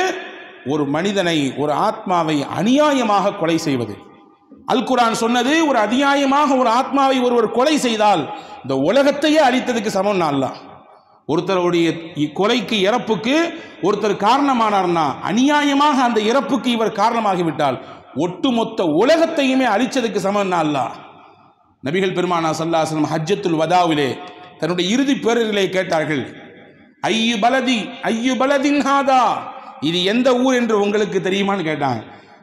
ஒரு மனிதனை, ஒரு ஆத்மாவை அநியாயமாக கொலை செய்வது. அல் குர்ஆன் சொன்னது, ஒரு அநியாயமாக ஒரு ஆத்மாவை ஒருவர் கொலை செய்தால் இந்த உலகத்தையே அழித்ததுக்கு சமம். அல்லாஹ் ஒருத்தருடைய கொலைக்கு, இறப்புக்கு ஒருத்தர் காரணமானார்னா, அநியாயமாக அந்த இறப்புக்கு இவர் காரணமாகிவிட்டால் ஒட்டுமொத்த உலகத்தையுமே அழிச்சதுக்கு சமம். அல்லாஹ் நபிகள் பெருமானா ஸல்லல்லாஹு அலைஹி வஸல்லம் ஹஜ்ஜத்துல் வதாவிலே தன்னுடைய இறுதி பேரிலே கேட்டார்கள், ஐயு பலதின் ஹாதா, இது எந்த ஊர் என்று உங்களுக்கு தெரியுமான்னு கேட்டாங்க.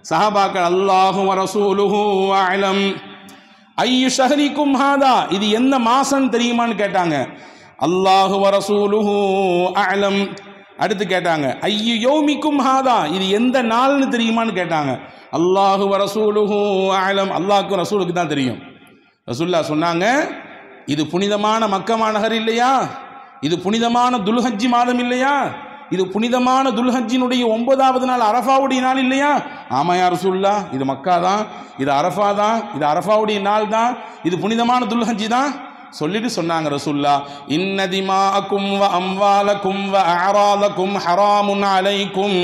சஹாபாக்கள், அல்லாஹு வ ரசூலுஹு அலம். ஐயு ஷஹரிக்கும் ஹாதா, இது எந்த மாசம் தெரியுமான்னு கேட்டாங்க. அல்லாஹு வ ரசூலுஹு அலம். அடுத்து கேட்டாங்க, ஐயு யௌமிக்கும் ஹாதா, இது எந்த நாள்னு தெரியுமான்னு கேட்டாங்க. அல்லாஹு வ ரசூலுஹு அலம், அல்லாஹ்வுக்கும் ரசூலுக்கு தான் தெரியும். ரசூலுல்லாஹ் சொன்னாங்க, இது புனிதமான மக்கா நகர் இல்லையா, இது புனிதமான துல்ஹஜ் மாதம் இல்லையா, இது புனிதமான துல்ஹஜ்ஜினுடைய 9வது நாள் அரஃபாவுடைய நாள் இல்லையா? ஆமா யா ரசூலுல்லாஹ், இது மக்கா தான், இது அரஃபா தான், இது அரஃபாவுடைய நாள் தான், இது புனிதமான துல்ஹஜ் தான் சொல்லிட்டு சொன்னாங்க ரசூலுல்லாஹ், இன்ன திமாஅக்கும் வ அம்வாலக்கும் வ அஅராலக்கும் ஹராமுன் அலைக்கும்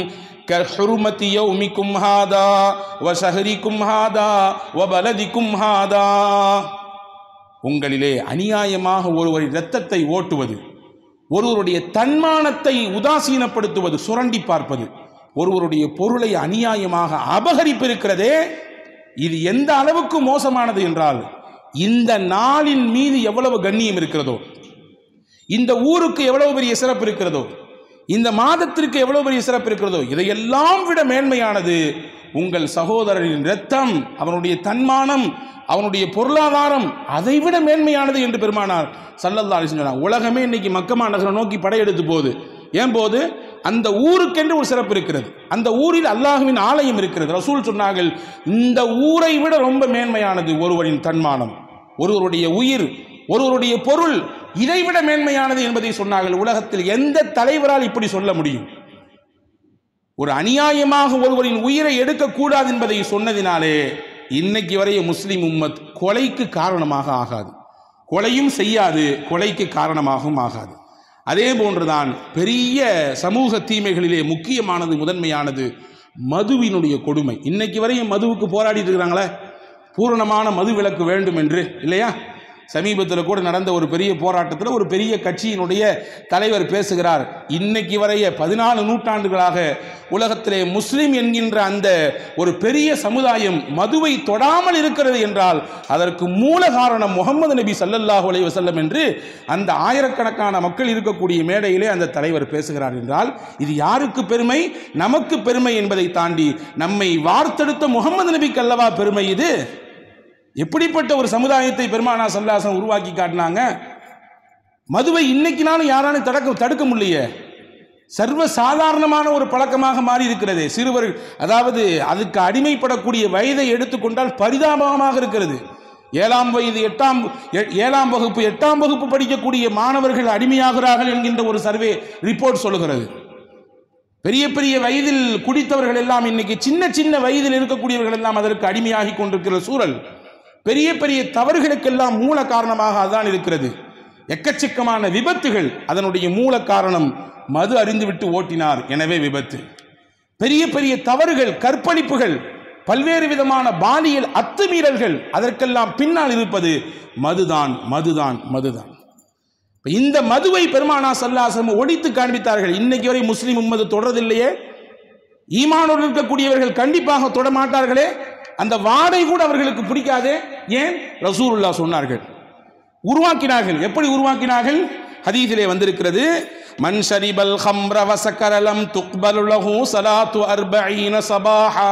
கஹுர்மதி யௌமிக்கும் ஹாதா வ ஷஹரிக்கும் ஹாதா வ பலதிக்கும் ஹாதா. உங்களிலே அநியாயமாக ஒருவரின் இரத்தத்தை ஓட்டுவது, ஒருவருடைய தன்மானத்தை உதாசீனப்படுத்துவது, சுரண்டி பார்ப்பது, ஒருவருடைய பொருளை அநியாயமாக அபகரிப்பு இருக்கிறதே, இது எந்த அளவுக்கு மோசமானது என்றால், இந்த நாளின் மீது எவ்வளவு கண்ணியம் இருக்கிறதோ, இந்த ஊருக்கு எவ்வளவு பெரிய சிறப்பு இருக்கிறதோ, இந்த மாதத்திற்கு எவ்வளவு பெரிய சிறப்பு இருக்கிறதோ, இதையெல்லாம் விட மேன்மையானது உங்கள் சகோதரரின் இரத்தம், அவனுடைய தன்மானம், அவனுடைய பொருளாதாரம், அதைவிட மேன்மையானது என்று பெருமானார் ஸல்லல்லாஹு அலைஹி வஸல்லம். உலகமே இன்னைக்கு மக்கா நகரை நோக்கி படையெடுத்து போகுது. ஏன் போது? அந்த ஊருக்கென்று ஒரு சிறப்பு இருக்கிறது, அந்த ஊரில் அல்லாஹ்வின் ஆலயம் இருக்கிறது. ரசூல் சொன்னார்கள், இந்த ஊரை விட ரொம்ப மேன்மையானது ஒருவரின் தன்மானம், ஒருவருடைய உயிர், ஒருவருடைய பொருள், இதைவிட மேன்மையானது என்பதை சொன்னார்கள். உலகத்தில் எந்த தலைவரால் இப்படி சொல்ல முடியும்? ஒரு அநியாயமாக ஒருவரின் உயிரை எடுக்கக்கூடாது என்பதை சொன்னதினாலே இன்னைக்கு வரைய முஸ்லிம் உம்மத் கொலைக்கு காரணமாக ஆகாது, கொலையும் செய்யாது, கொலைக்கு காரணமாகவும் ஆகாது. அதே போன்றுதான் பெரிய சமூக தீமைகளிலே முக்கியமானது, முதன்மையானது மதுவினுடைய கொடுமை. இன்னைக்கு வரையும் மதுவுக்கு போராடிட்டு இருக்கிறாங்களே, பூரணமான மது விலக்கு வேண்டும் என்று, இல்லையா? சமீபத்தில் கூட நடந்த ஒரு பெரிய போராட்டத்தில் ஒரு பெரிய கட்சியினுடைய தலைவர் பேசுகிறார், இன்னைக்கு வரைய 14 நூற்றாண்டுகளாக உலகத்திலே முஸ்லிம் என்கின்ற அந்த ஒரு பெரிய சமுதாயம் மதுவை தொடாமல் இருக்கிறது என்றால் அதற்கு மூல காரணம் முஹம்மது நபி ஸல்லல்லாஹு அலைஹி வஸல்லம் என்று அந்த ஆயிரக்கணக்கான மக்கள் இருக்கக்கூடிய மேடையிலே அந்த தலைவர் பேசுகிறார் என்றால் இது யாருக்கு பெருமை? நமக்கு பெருமை என்பதை தாண்டி நம்மை வார்த்தெடுத்த முஹம்மது நபிக்கு அல்லவா பெருமை. இது எப்படிப்பட்ட ஒரு சமுதாயத்தை பெருமானா ஸல்லல்லாஹு அலைஹி வஸல்லம் உருவாக்கி காட்டினாங்க. மதுவை இன்னைக்குனாலும் யாராலும் தடுக்க முடியலையே. சர்வ சாதாரணமான ஒரு பழக்கமாக மாறி இருக்கிறது. சிறுவர்கள், அதாவது அதுக்கு அடிமைப்படக்கூடிய வயதை எடுத்துக்கொண்டால் பரிதாபமாக இருக்கிறது. 7ஆம் வகுப்பு 8ஆம் வகுப்பு படிக்கக்கூடிய மாணவர்கள் அடிமையாகிறார்கள் என்கின்ற ஒரு சர்வே ரிப்போர்ட் சொல்லுகிறது. பெரிய பெரிய வயதில் குடித்தவர்கள் எல்லாம் இன்னைக்கு சின்ன சின்ன வயதில் இருக்கக்கூடியவர்கள் எல்லாம் அதற்கு அடிமையாகி கொண்டிருக்கிற சூழல். பெரிய பெரிய தவறுகளுக்கெல்லாம் மூல காரணமாக அதான் இருக்கிறது. எக்கச்சக்கமான விபத்துகள், அதனுடைய மூல காரணம் மது அறிந்துவிட்டு ஓட்டினார், எனவே விபத்து. பெரிய பெரிய தவறுகள், கற்பழிப்புகள், பல்வேறு விதமான பாலியல் அத்துமீறல்கள், அதற்கெல்லாம் பின்னால் இருப்பது மதுதான் மதுதான் மதுதான். இந்த மதுவை பெருமானார் ஸல்லல்லாஹு அலைஹி வஸல்லம் ஒழித்து காண்பித்தார்கள். இன்னைக்கு வரை முஸ்லிம் உம்மது தொடரதில்லையே. ஈமானோடு இருக்கக்கூடியவர்கள் கண்டிப்பாக தொட மாட்டார்களே. அந்த வாடை கூட அவர்களுக்கு பிடிக்காதே. ஏன்? ரசூலுல்லாஹ் சொன்னார்கள், உருவாக்கினார்கள். எப்படி உருவாக்கினார்கள்? ஹதீஸிலே வந்திருக்கிறது, மன் ஷரிபல் ஹம்ர வஸக்கர லம் துக்பல் லஹு ஸலாத்து 40 சபாஹா.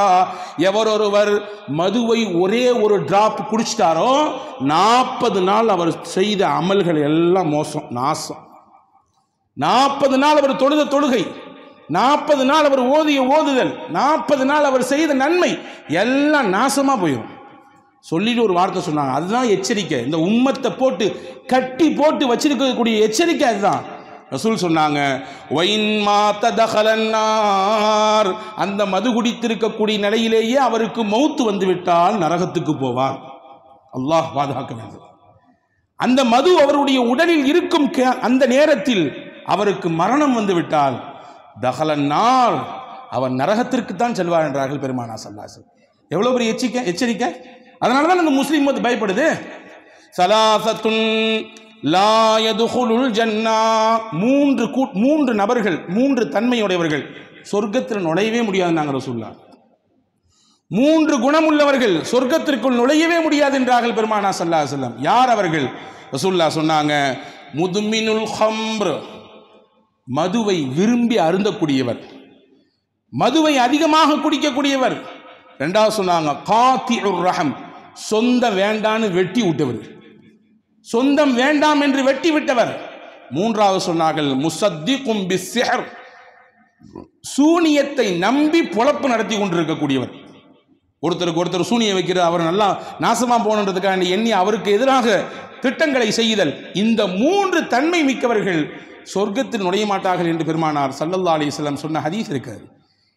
எவரொருவர் மதுவை ஒரே ஒரு டிராப் குடிச்சிட்டாரோ 40 நாள் அவர் செய்த அமல்கள் எல்லாம் மோசம், நாசம். 40 நாள் அவர் தொழுத தொழுகை, 40 நாள் அவர் ஓதிய ஓதுதல், 40 நாள் அவர் செய்த நன்மை எல்லாம் நாசமா போயிடும். சொல்லிட்டு ஒரு வார்த்தை சொன்னாங்க, அதுதான் எச்சரிக்கை. இந்த உம்மத்தை போட்டு கட்டி போட்டு வச்சிருக்கக்கூடிய எச்சரிக்கை அதுதான். ரசூல் சொன்னாங்க, வைன் மாத தகலன்னார், அந்த மது குடித்திருக்கக்கூடிய நிலையிலேயே அவருக்கு மௌத்து வந்து விட்டால் நரகத்துக்கு போவார். அல்லாஹ் பாதுகாக்க வேண்டும். அந்த மது அவருடைய உடலில் இருக்கும் அந்த நேரத்தில் அவருக்கு மரணம் வந்து விட்டால் தகலன்னார், அவர் நரகத்திற்கு தான் செல்வார் என்றார்கள் பெருமானார் ஸல்லல்லாஹு அலைஹி வஸல்லம். எவ்வளவு பெரிய எச்சரிக்கை! அதனாலதான் அந்த முஸ்லிம் மது பயப்படுது. சலாசத்துன் லா யதுகுலுல் ஜன்னா, மூன்று நபர்கள், 3 தன்மையுடையவர்கள் சொர்க்கத்தில் நுழையவே முடியாது நாங்கள் ரசூலுல்லாஹ். 3 குணமுள்ளவர்கள் சொர்க்கத்திற்குள் நுழையவே முடியாது என்றார்கள் பெருமானார் ஸல்லல்லாஹு அலைஹி வஸல்லம். யார் அவர்கள்? ரசூலுல்லாஹ் சொன்னாங்க, முதுமினுல் ஹம்ர், மதுவை விரும்பி அருந்தக்கூடியவர், மதுவை அதிகமாக குடிக்கக்கூடியவர். 2வது சொன்னாங்க காத்திஉர் ரஹம், சொந்தம் வேண்டான்னு வெட்டி விட்டவர், சொந்தம் வேண்டாம் என்று வெட்டி விட்டவர். 3வது சொன்னார்கள் முசத்திகும் பிஸ்ஸிஹர், சூனியத்தை நம்பி பொழப்பு நடத்தி கொண்டிருக்கக்கூடியவர். ஒருத்தருக்கு ஒருத்தர் சூனியம் வைக்கிறது, அவர் நல்லா நாசமா போனதுக்காக எண்ணி அவருக்கு எதிராக திட்டங்களை செய்தல். இந்த 3 தன்மை மிக்கவர்கள் சொர்க்கத்தில் நுழைய மாட்டார்கள் என்று பெருமானார் ஸல்லல்லாஹு அலைஹி வஸல்லம் சொன்ன ஹதீஸ் இருக்கிறது.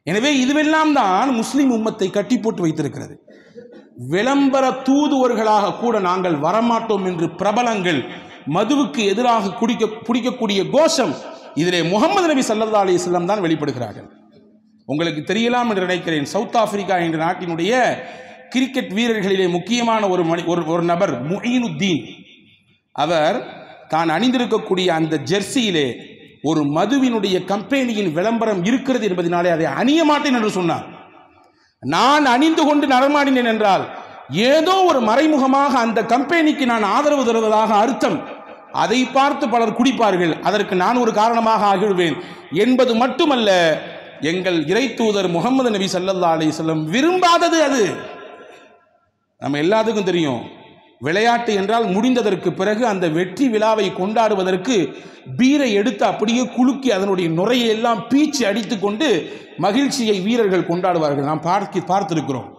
எனவே இதுவெல்லாம் தான் முஸ்லிம் உம்மத்தை கட்டி போட்டு வைத்திருக்கிறது. விளம்பர தூதுவர்களாக கூட நாங்கள் வரமாட்டோம் என்று பிரபலங்கள் மதுவுக்கு எதிராக குடிக்கக்கூடிய கோஷம், இதிலே முகமது நபி ஸல்லல்லாஹு அலைஹி வஸல்லம் தான் வெளிப்படுகிறார்கள். உங்களுக்கு தெரியலாம் என்று நினைக்கிறேன், சவுத் ஆப்பிரிக்கா என்ற நாட்டினுடைய கிரிக்கெட் வீரர்களிலே முக்கியமான ஒரு நபர் முஈனுத்தீன், அவர் தான் அணிந்திருக்கக்கூடிய அந்த ஜெர்சியிலே ஒரு மதுவினுடைய கம்பெனியின் விளம்பரம் இருக்கிறது என்பதனாலே அதை அணிய மாட்டேன் என்று சொன்னார். நான் அணிந்து கொண்டு நடமாடினேன் என்றால் ஏதோ ஒரு மறைமுகமாக அந்த கம்பெனிக்கு நான் ஆதரவு தருவதாக அர்த்தம். அதை பார்த்து பலர் குடிப்பார்கள், அதற்கு நான் ஒரு காரணமாக ஆகிவிடுவேன் என்பது மட்டுமல்ல, எங்கள் இறை தூதர் முகமது நபி ஸல்லல்லாஹு அலைஹி வஸல்லம் விரும்பாதது அது. நம்ம எல்லாத்துக்கும் தெரியும், விளையாட்டு என்றால் முடிந்ததற்கு பிறகு அந்த வெற்றி விழாவை கொண்டாடுவதற்கு பீரை எடுத்து அப்படியே குலுக்கி அதனுடைய நுரையை எல்லாம் பீச்சி அடித்து கொண்டு மகிழ்ச்சியை வீரர்கள் கொண்டாடுவார்கள். நாம் பார்த்திருக்கிறோம்.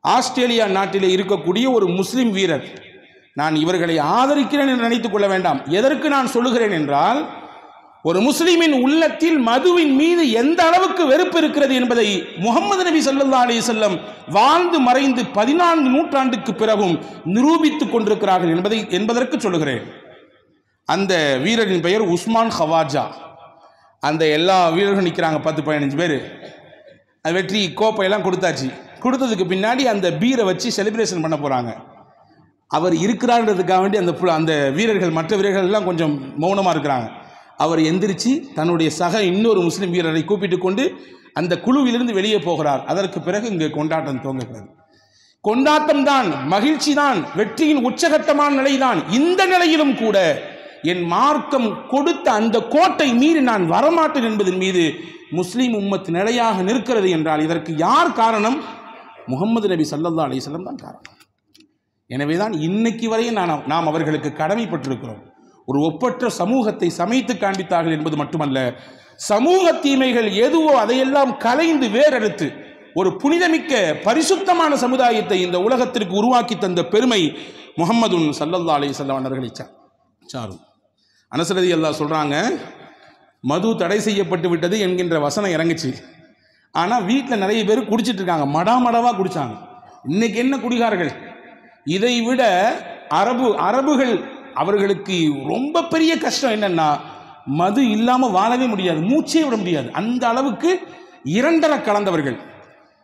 ஆஸ்திரேலியா நாட்டிலே இருக்கக்கூடிய ஒரு முஸ்லிம் வீரர், நான் இவர்களை ஆதரிக்கிறேன் என்று நினைத்துக் கொள்ள வேண்டாம். எதற்கு நான் சொல்லுகிறேன் என்றால், ஒரு முஸ்லிமின் உள்ளத்தில் மதுவின் மீது எந்த அளவுக்கு வெறுப்பு இருக்கிறது என்பதை முகமது நபி ஸல்லல்லாஹு அலைஹி வஸல்லம் வாழ்ந்து மறைந்து 14 நூற்றாண்டுக்கு பிறகும் நிரூபித்துக் கொண்டிருக்கிறார்கள் என்பதற்கு சொல்லுகிறேன். அந்த வீரரின் பெயர் உஸ்மான் ஹவாஜா. அந்த எல்லா வீரர்களும் நிற்கிறாங்க, 10-15 பேர். வெற்றி கோப்பையெல்லாம் கொடுத்தாச்சு. கொடுத்ததுக்கு பின்னாடி அந்த பீரை வச்சு செலிப்ரேஷன் பண்ண போகிறாங்க. அவர் இருக்கிறார்ன்றதுக்காக வேண்டி அந்த வீரர்கள், மற்ற வீரர்கள் எல்லாம் கொஞ்சம் மௌனமாக இருக்கிறாங்க. அவர் எந்திரிச்சு தன்னுடைய இன்னொரு முஸ்லீம் வீரரை கூப்பிட்டு கொண்டு அந்த குழுவிலிருந்து வெளியே போகிறார். அதற்கு பிறகு இங்கு கொண்டாட்டம் துவங்குகிறது. கொண்டாட்டம் தான், மகிழ்ச்சி தான், வெற்றியின் உச்சகட்டமான நிலைதான். இந்த நிலையிலும் கூட என் மார்க்கம் கொடுத்த அந்த கோட்டை மீறி நான் வரமாட்டேன் என்பதன் மீது முஸ்லீம் உம்மத் நிலையாக நிற்கிறது என்றால் இதற்கு யார் காரணம்? முகமது நபி ஸல்லல்லாஹு அலைஹி வஸல்லம் தான் காரணம். எனவேதான் இன்னைக்கு வரையும் நாம் அவர்களுக்கு கடமைப்பட்டிருக்கிறோம். ஒரு ஒப்பற்ற சமூகத்தை சமைத்து காண்பித்தார்கள் என்பது மட்டுமல்ல, சமூக தீமைகள் எதுவோ அதையெல்லாம் கலைந்து வேறெடுத்து ஒரு புனிதமிக்க பரிசுத்தமான சமுதாயத்தை இந்த உலகத்திற்கு உருவாக்கி தந்த பெருமை முஹம்மதுன் ஸல்லல்லாஹு அலைஹி வஸல்லம் அவர்களை சாரும். அனஸ் ரலியல்லாஹு சொல்றாங்க, மது தடை செய்யப்பட்டு விட்டது என்கின்ற வசனம் இறங்குச்சு. ஆனால் வீட்டில் நிறைய பேர் குடிச்சிட்டு இருக்காங்க, மடாமடவாக குடித்தாங்க. இன்னைக்கு என்ன குடிகாரர்கள்! இதை விட அரபுகள் அவர்களுக்கு ரொம்ப பெரிய கஷ்டம் என்னன்னா, மது இல்லாமல் வாழவே முடியாது, மூச்சே விட முடியாது. அந்த அளவுக்கு இரண்டரை கலந்தவர்கள்.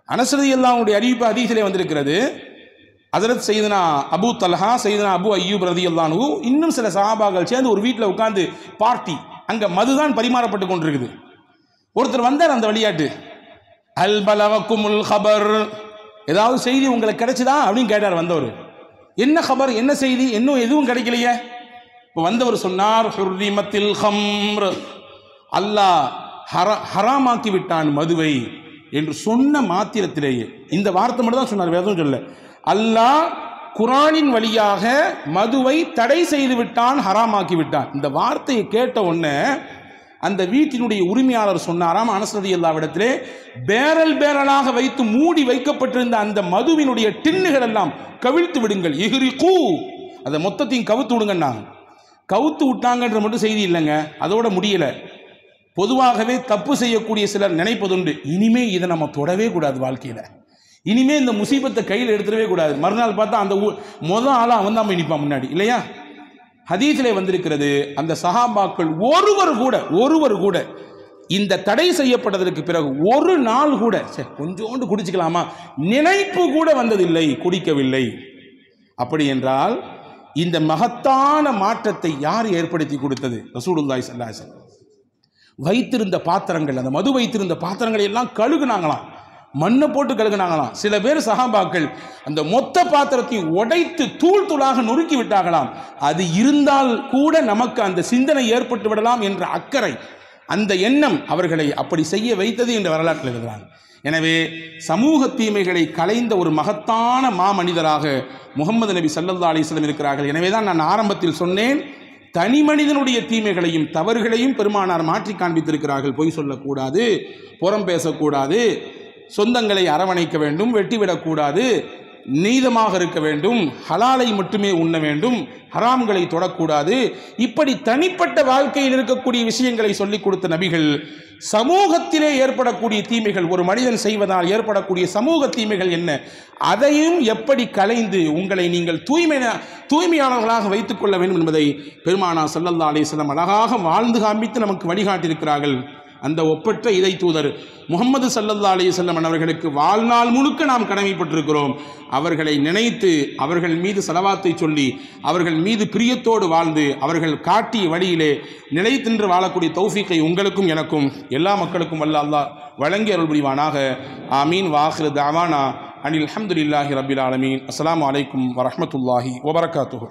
அனஸ் ரலியல்லாஹுடைய அறிவிப்பு ஹதீஸிலே வந்திருக்கிறது. ஹஜ்ரத் சையதுனா அபூ தல்ஹா, சையதுனா அபூ அய்யூப் ரலியல்லாஹு அன்ஹு, இன்னும் சில சஹாபாக்கள் சேர்ந்து ஒரு வீட்டில் உட்கார்ந்து பார்ட்டி, அங்கே மதுதான் பரிமாறப்பட்டு கொண்டிருக்குது. ஒருத்தர் வந்தார் அந்த வழியாட்டு, அல் பலகக்குமுல் ஹபர், ஏதாவது செய்தி உங்களுக்கு கிடைச்சதா அப்படின்னு கேட்டார் வந்தவர். என்ன ஹபர், என்ன செய்தி? இன்னும் எதுவும் கிடைக்கலையே. இப்போ வந்தவர் சொன்னார், ஹுர்ரிமத்தில் ஹம்ர், அல்லாஹ் ஹராமாக்கி விட்டான் மதுவை என்று சொன்ன மாத்திரத்திலேயே, இந்த வார்த்தை மட்டும் தான் சொன்னார், வேற எதுவும் சொல்ல. அல்லாஹ் குர்ஆனின் வழியாக மதுவை தடை செய்து விட்டான், ஹராமாக்கி விட்டான். இந்த வார்த்தையை கேட்ட உடனே அந்த வீட்டினுடைய உரிமையாளர் சொன்னாராம், அனஸ் ரலியல்லாஹு இடத்திலே பேரல் பேரலாக வைத்து மூடி வைக்கப்பட்டிருந்த அந்த மதுவினுடைய டின்னுகள் எல்லாம் கவிழ்த்து விடுங்கள், இஹ்ரிகு, அதை மொத்தத்தையும் கவுத்து விடுங்கன்னாங்க. கவுத்து விட்டாங்கன்ற மட்டும் செய்தி இல்லைங்க, அதோட முடியலை. பொதுவாகவே தப்பு செய்யக்கூடிய சிலர் நினைப்பதுண்டு, இனிமே இதை நம்ம தொடவே கூடாது, வாழ்க்கையில் இனிமே இந்த முசீபத்தை கையில் எடுத்துடவே கூடாது. மறுநாள் பார்த்தா அந்த முதல் ஆளாக அவன் தான் போய் நிற்பான் முன்னாடி, இல்லையா? ஹதீஸிலே வந்திருக்கிறது, அந்த சஹாபாக்கள் ஒருவர் கூட இந்த தடை செய்யப்பட்டதற்கு பிறகு ஒரு நாள் கூட கொஞ்சோண்டு குடிச்சுக்கலாமா நினைப்பு கூட வந்ததில்லை, குடிக்கவில்லை. அப்படி என்றால் இந்த மகத்தான மாற்றத்தை யார் ஏற்படுத்தி கொடுத்தது? ரசூலுல்லாஹி ஸல்லல்லாஹு அலைஹி வஸல்லம். வைத்திருந்த பாத்திரங்கள், அந்த மது வைத்திருந்த பாத்திரங்களை எல்லாம் கழுகுனாங்களாம், மண்ணை போட்டு கழுகுனாங்களாம். சில பேர் சஹாபாக்கள் அந்த மொத்த பாத்திரத்தையும் உடைத்து தூள் தூளாக நொறுக்கி விட்டாங்களாம். அது இருந்தால் கூட நமக்கு அந்த சிந்தனை ஏற்பட்டு விடலாம் என்ற அக்கறை, அந்த எண்ணம் அவர்களை அப்படி செய்ய வைத்தது என்ற வரலாற்றில் எழுதுகிறாங்க. எனவே சமூக தீமைகளை களைந்த ஒரு மகத்தான மாமனிதராக முஹம்மது நபி ஸல்லல்லாஹு அலைஹி வஸல்லம் இருக்கிறார்கள். எனவே தான் நான் ஆரம்பத்தில் சொன்னேன், தனி மனிதனுடைய தீமைகளையும் தவறுகளையும் பெருமானார் மாற்றி காண்பித்திருக்கிறார்கள். பொய் சொல்லக்கூடாது, புறம் பேசக்கூடாது, சொந்தங்களை அரவணைக்க வேண்டும், வெட்டிவிடக்கூடாது, நீதமாக இருக்க வேண்டும், ஹலாலை மட்டுமே உண்ண வேண்டும், ஹராம்களை தொடக்கூடாது. இப்படி தனிப்பட்ட வாழ்க்கையில் இருக்கக்கூடிய விஷயங்களை சொல்லிக் கொடுத்த நபிகள் சமூகத்திலே ஏற்படக்கூடிய தீமைகள், ஒரு மனிதன் செய்வதால் ஏற்படக்கூடிய சமூக தீமைகள் என்ன, அதையும் எப்படி களைந்து உங்களை நீங்கள் தூய்மையானவர்களாக வைத்துக் கொள்ள வேண்டும் என்பதை பெருமானார் ஸல்லல்லாஹு அலைஹி வஸல்லம் அழகாக வாழ்ந்து காண்பித்து நமக்கு வழிகாட்டியிருக்கிறார்கள். அந்த ஒப்பற்ற இறை தூதர் முஹம்மது ஸல்லல்லாஹு அலைஹி வஸல்லம் அவர்களுக்கு வாழ்நாள் முழுக்க நாம் கடமைப்பட்டிருக்கிறோம். அவர்களை நினைத்து அவர்கள் மீது ஸலவாத்தை சொல்லி அவர்கள் மீது பிரியத்தோடு வாழ்ந்து அவர்கள் காட்டிய வழியிலே நிலைத்தின்று வாழக்கூடிய தௌஃபீக்கை உங்களுக்கும் எனக்கும் எல்லா மக்களுக்கும் வல்ல அல்லாஹ் வழங்கி அருள் புரிவானாக. ஆமீன். வாஹிரு தஅவானா அனில் ஹம்துலில்லாஹி ரப்பில் ஆலமீன். அஸ்ஸலாமு அலைக்கும் வரஹ்மத்துல்லாஹி வபரகாத்துஹு.